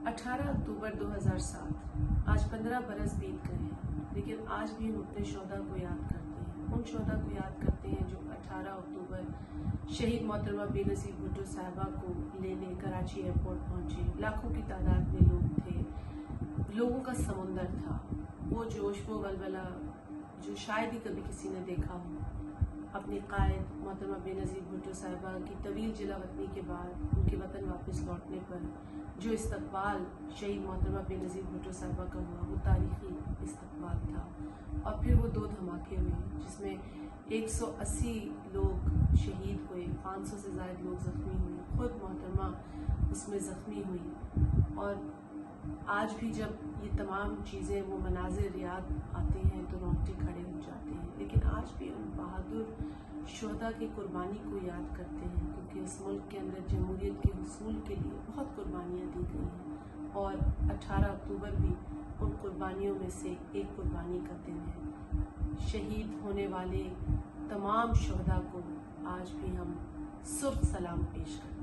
18 अक्टूबर 2007 आज 15 बरस बीत गए हैं, लेकिन आज भी हम अपने शोधा को याद करते हैं। उन शोधा को याद करते हैं जो 18 अक्टूबर शहीद मोहतरमा बेनज़ीर भुट्टो साहिबा को लेने कराची एयरपोर्ट पहुंचे। लाखों की तादाद में लोग थे, लोगों का समुंदर था। वो जोश, वो वलवला जो शायद ही कभी किसी ने देखा हो। अपने कायद मोहतरमा बेनज़ीर भुट्टो साहिबा की तवील जिलावतनी के बाद उनके वतन वापस लौटने पर जो इस्तकबाल शहीद मोहतरमा बेनज़ीर भुट्टो साहिबा का हुआ, वो तारीख़ी इस्तकबाल था। और फिर वो 2 धमाके हुए जिसमें 180 लोग शहीद हुए, 500 से ज़्यादा लोग ज़ख्मी हुए, खुद मोहतरमा उसमें ज़ख्मी हुई। और आज भी जब ये तमाम चीज़ें, वो मनाजिर याद आते हैं तो रोंगटे खड़े हो जाते हैं। लेकिन आज भी उन बहादुर शोधा की कुर्बानी को याद करते हैं, क्योंकि इस मुल्क के अंदर जमहूरियत के हुसूल के लिए बहुत कुर्बानियाँ दी गई हैं और 18 अक्टूबर भी उन कुर्बानियों में से एक कुर्बानी का दिन है। शहीद होने वाले तमाम शोधा को आज भी हम सुर्ख सलाम पेश करते हैं।